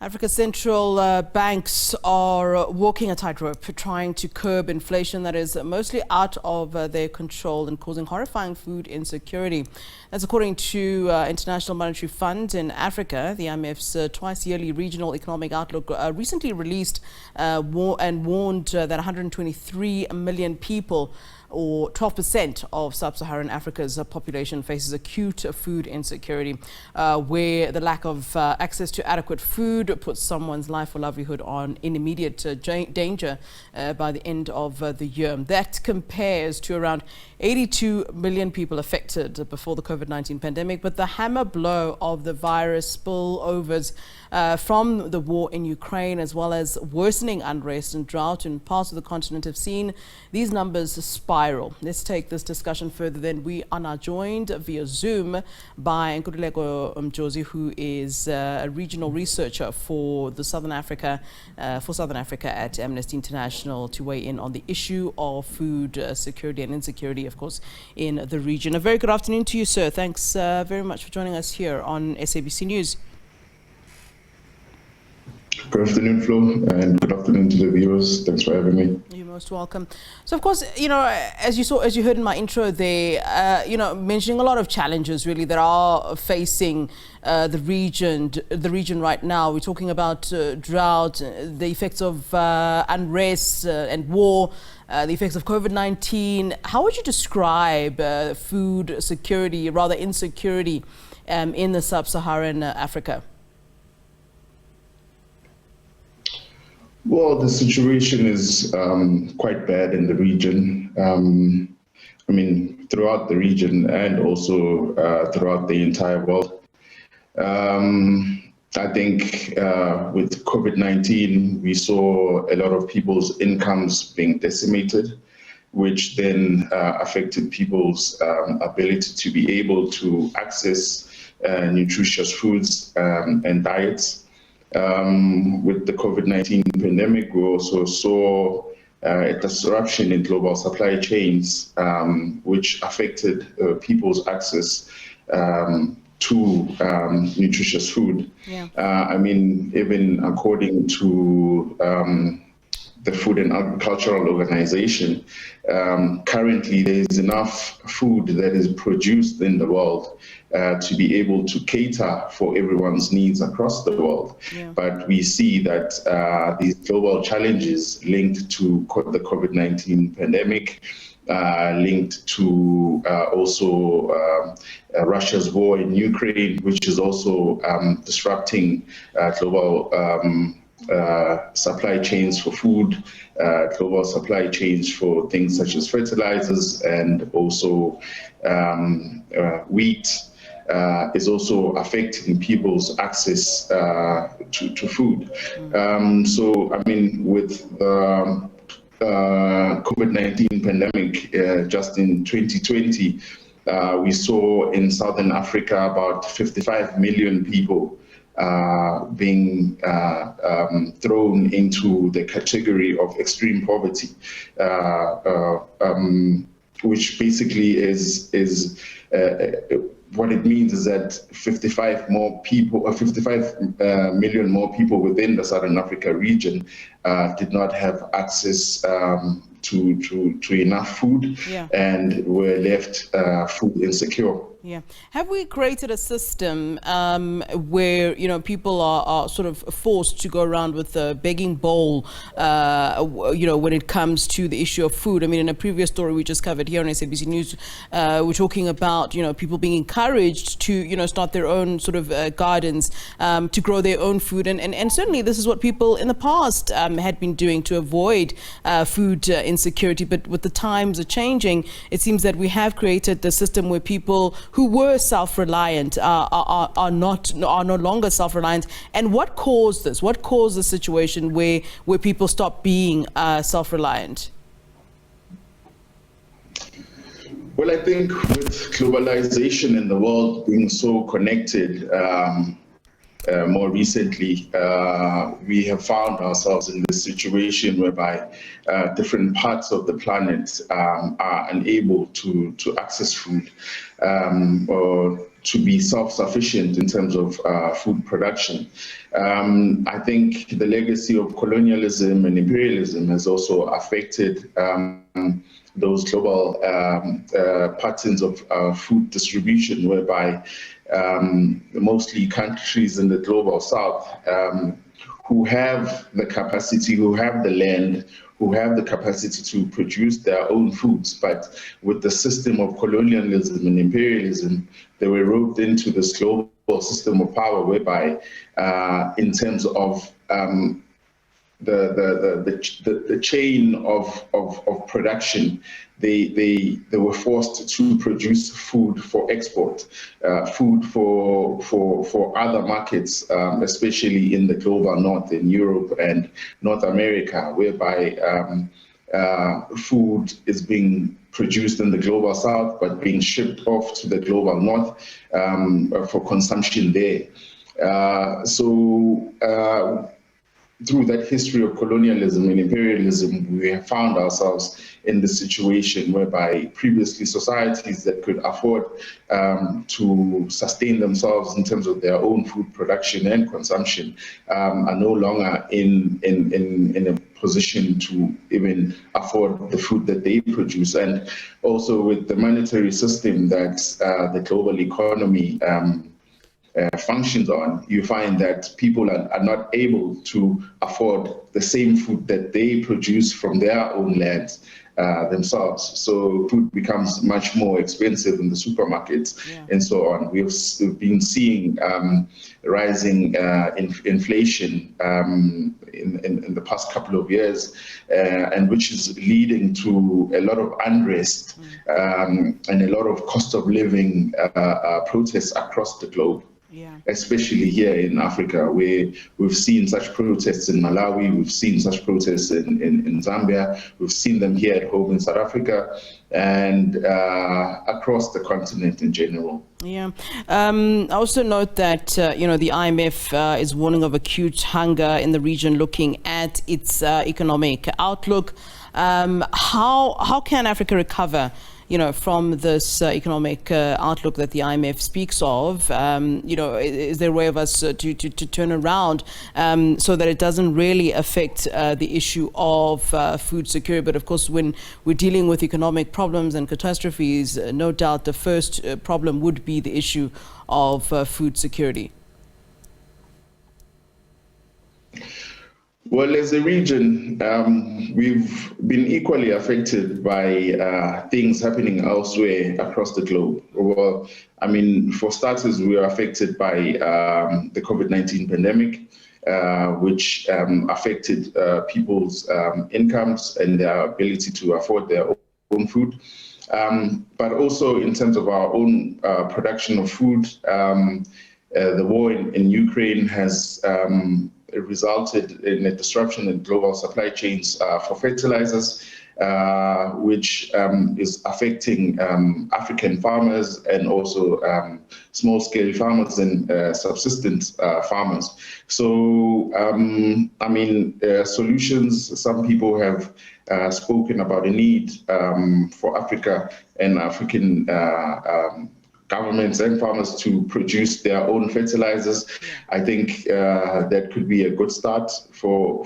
Africa's central banks are walking a tightrope, trying to curb inflation that is mostly out of their control and causing horrifying food insecurity. That's according to International Monetary Fund in Africa. The IMF's twice-yearly regional economic outlook recently released and warned that 123 million people, or 12% of sub-Saharan Africa's population, faces acute food insecurity, where the lack of access to adequate food puts someone's life or livelihood in immediate danger by the end of the year. That compares to around 82 million people affected before the COVID-19 pandemic. But the hammer blow of the virus spillovers from the war in Ukraine, as well as worsening unrest and drought in parts of the continent, have seen these numbers spiral. Let's take this discussion further. Then we are now joined via Zoom by Nkululeko Majozi, who is a regional researcher for Southern Africa at Amnesty International, to weigh in on the issue of food security and insecurity, of course, in the region. A very good afternoon to you, sir. Thanks very much for joining us here on SABC News. Good afternoon, Flo, and good afternoon to the viewers. Thanks for having me. You're most welcome. So, of course, as you heard in my intro there, mentioning a lot of challenges really that are facing the region right now. We're talking about drought, the effects of unrest and war, the effects of COVID-19. How would you describe food security, rather insecurity, in the sub-Saharan Africa? Well, the situation is quite bad in the region. Throughout the region and also throughout the entire world. I think with COVID-19, we saw a lot of people's incomes being decimated, which then affected people's ability to be able to access nutritious foods and diets. With the COVID-19 pandemic, we also saw a disruption in global supply chains, which affected people's access to nutritious food. Yeah. Even according to the Food and Agricultural Organization, currently there is enough food that is produced in the world to be able to cater for everyone's needs across the world. Yeah. But we see that these global challenges linked to the COVID-19 pandemic, linked to also Russia's war in Ukraine, which is also disrupting global supply chains for food, global supply chains for things such as fertilizers, and also wheat, is also affecting people's access to food. With the COVID-19 pandemic, just in 2020, we saw in Southern Africa about 55 million people being thrown into the category of extreme poverty, which basically is what it means is that 55 million more people within the Southern Africa region did not have access to enough food. Yeah. And were left food insecure. Yeah. Have we created a system where people are sort of forced to go around with a begging bowl, when it comes to the issue of food? In a previous story we just covered here on SABC News, we're talking about people being encouraged to start their own sort of gardens, to grow their own food, and certainly this is what people in the past had been doing to avoid food insecurity. But with the times are changing, it seems that we have created the system where people who were self-reliant are no longer self-reliant. And what caused this? What caused the situation where people stopped being self-reliant? Well, I think with globalization and the world being so connected, more recently, we have found ourselves in this situation whereby different parts of the planet are unable to access food, or to be self-sufficient in terms of food production. I think the legacy of colonialism and imperialism has also affected those global patterns of food distribution, whereby mostly countries in the global south who have the capacity, who have the land, who have the capacity to produce their own foods, but with the system of colonialism and imperialism, they were roped into this global system of power, whereby in terms of the chain of production, they were forced to produce food for export, food for other markets, especially in the global north, in Europe and North America, whereby food is being produced in the global south, but being shipped off to the global north for consumption there. Through that history of colonialism and imperialism, we have found ourselves in the situation whereby previously societies that could afford to sustain themselves in terms of their own food production and consumption are no longer in a position to even afford the food that they produce. And also with the monetary system that the global economy functions on, you find that people are not able to afford the same food that they produce from their own lands themselves. So food becomes much more expensive in the supermarkets and so on. We've been seeing rising inflation in the past couple of years, and which is leading to a lot of unrest and a lot of cost of living protests across the globe. Yeah. Especially here in Africa, where we've seen such protests in Malawi, we've seen such protests in Zambia, we've seen them here at home in South Africa, and across the continent in general. Yeah. I also note that, the IMF is warning of acute hunger in the region, looking at its economic outlook. How can Africa recover from this economic outlook that the IMF speaks of? Is there a way of us to turn around so that it doesn't really affect the issue of food security? But of course, when we're dealing with economic problems and catastrophes, no doubt the first problem would be the issue of food security. Well, as a region, we've been equally affected by things happening elsewhere across the globe. Well, for starters, we are affected by the COVID-19 pandemic, which affected people's incomes and their ability to afford their own food. But also in terms of our own production of food, the war in Ukraine has resulted in a disruption in global supply chains for fertilizers, which is affecting African farmers and also small-scale farmers and subsistence farmers. So, solutions, some people have spoken about a need for Africa and African governments and farmers to produce their own fertilizers. I think that could be a good start for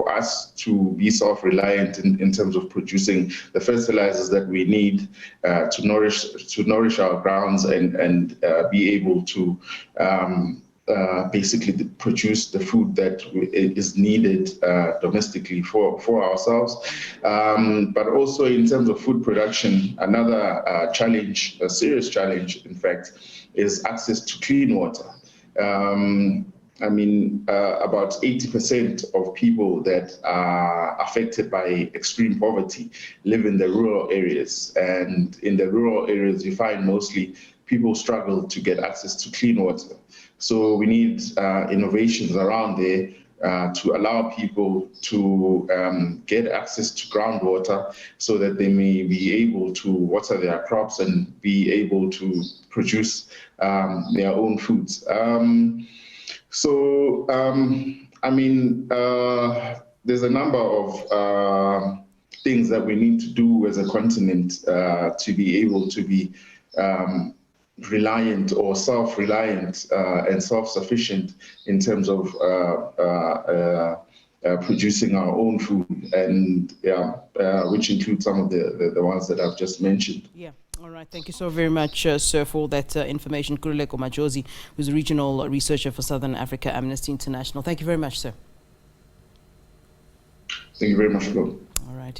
us to be self-reliant in terms of producing the fertilizers that we need to nourish our grounds and be able to basically produce the food that is needed domestically for ourselves. But also in terms of food production, another challenge, a serious challenge, in fact, is access to clean water. About 80% of people that are affected by extreme poverty live in the rural areas. And in the rural areas, you find mostly people struggle to get access to clean water. So we need innovations around there to allow people to get access to groundwater so that they may be able to water their crops and be able to produce their own foods. There's a number of things that we need to do as a continent to be able to be reliant or self-reliant and self-sufficient in terms of producing our own food, and which includes some of the ones that I've just mentioned. Yeah. All right. Thank you so very much, sir, for that information. Nkululeko Majozi, who's a regional researcher for Southern Africa, Amnesty International. Thank you very much, sir. Thank you very much, Flo. All right.